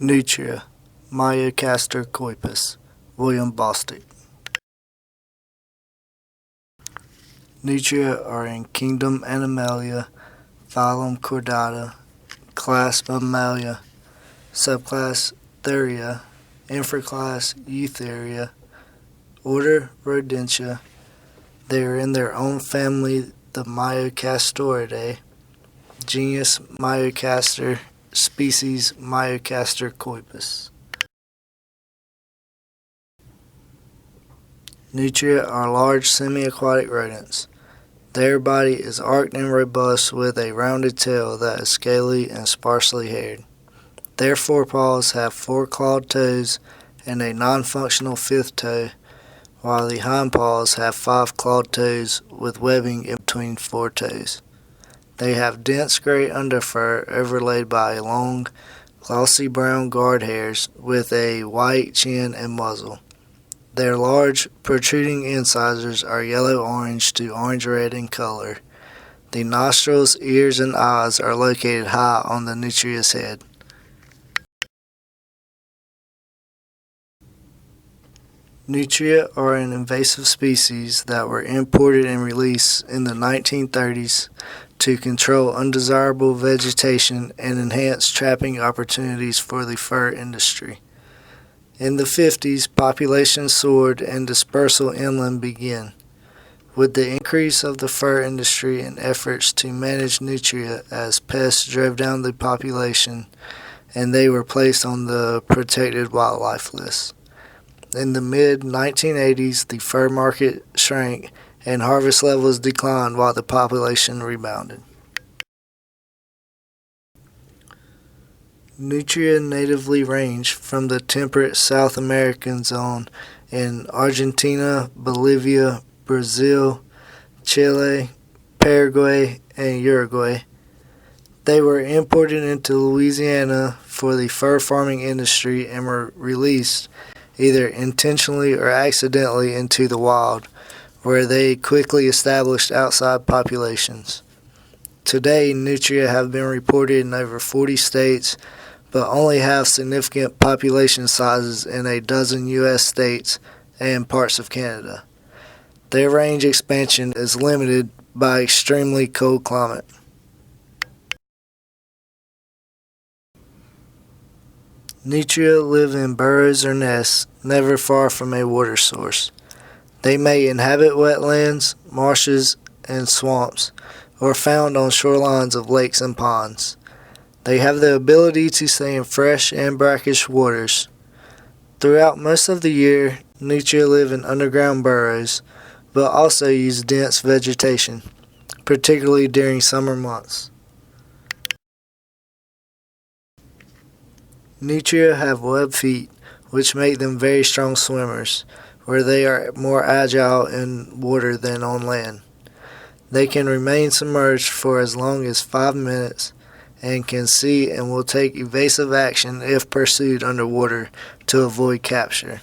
Nutria, Myocastor coipus, William Bostick. Nutria are in kingdom Animalia, phylum Chordata, class Mammalia, subclass Thuria, infraclass Eutheria, order Rodentia. They are in their own family, the Myocastoridae, genus Myocastor, species Myocastor coipus. Nutria are large semi-aquatic rodents. Their body is arched and robust with a rounded tail that is scaly and sparsely haired. Their forepaws have 4 clawed toes and a non-functional 5th toe, while the hindpaws have 5 clawed toes with webbing in between 4 toes. They have dense gray underfur overlaid by long, glossy brown guard hairs with a white chin and muzzle. Their large, protruding incisors are yellow-orange to orange-red in color. The nostrils, ears, and eyes are located high on the nutria's head. Nutria are an invasive species that were imported and released in the 1930s to control undesirable vegetation and enhance trapping opportunities for the fur industry. In the 50s, population soared and dispersal inland began. With the increase of the fur industry and efforts to manage nutria as pests drove down the population, and they were placed on the protected wildlife list. In the mid-1980s, the fur market shrank and harvest levels declined while the population rebounded. Nutria natively range from the temperate South American zone in Argentina, Bolivia, Brazil, Chile, Paraguay, and Uruguay. They were imported into Louisiana for the fur farming industry and were released either intentionally or accidentally into the wild, where they quickly established outside populations. Today, nutria have been reported in over 40 states, but only have significant population sizes in a dozen U.S. states and parts of Canada. Their range expansion is limited by extremely cold climate. Nutria live in burrows or nests, never far from a water source. They may inhabit wetlands, marshes, and swamps, or found on shorelines of lakes and ponds. They have the ability to stay in fresh and brackish waters. Throughout most of the year, nutria live in underground burrows, but also use dense vegetation, particularly during summer months. Nutria have webbed feet, which make them very strong swimmers, where they are more agile in water than on land. They can remain submerged for as long as 5 minutes and can see and will take evasive action if pursued underwater to avoid capture.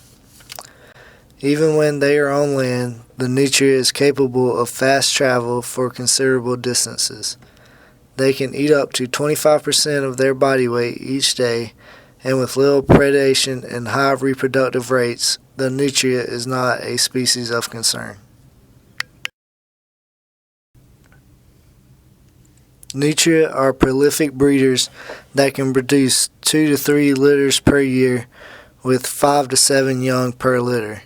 Even when they are on land, the nutria is capable of fast travel for considerable distances. They can eat up to 25% of their body weight each day, and with little predation and high reproductive rates, the nutria is not a species of concern. Nutria are prolific breeders that can produce 2 to 3 litters per year with 5 to 7 young per litter.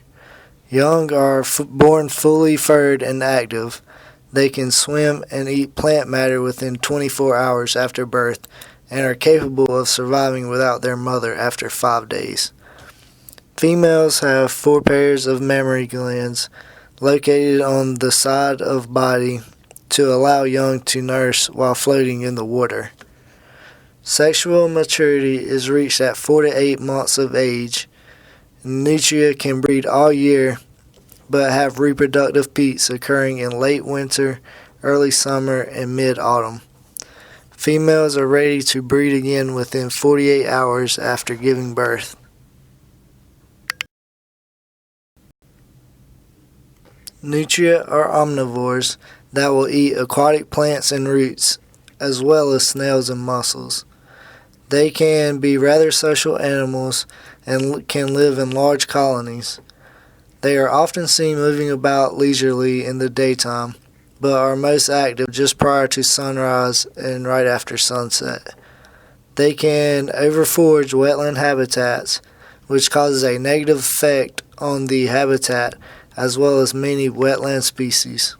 Young are born fully furred and active. They can swim and eat plant matter within 24 hours after birth and are capable of surviving without their mother after 5 days. Females have 4 pairs of mammary glands located on the side of body to allow young to nurse while floating in the water. Sexual maturity is reached at 4 to 8 months of age. Nutria can breed all year, but have reproductive peaks occurring in late winter, early summer, and mid-autumn. Females are ready to breed again within 48 hours after giving birth. Nutria are omnivores that will eat aquatic plants and roots, as well as snails and mussels. They can be rather social animals and can live in large colonies. They are often seen moving about leisurely in the daytime, but are most active just prior to sunrise and right after sunset. They can overforage wetland habitats, which causes a negative effect on the habitat as well as many wetland species.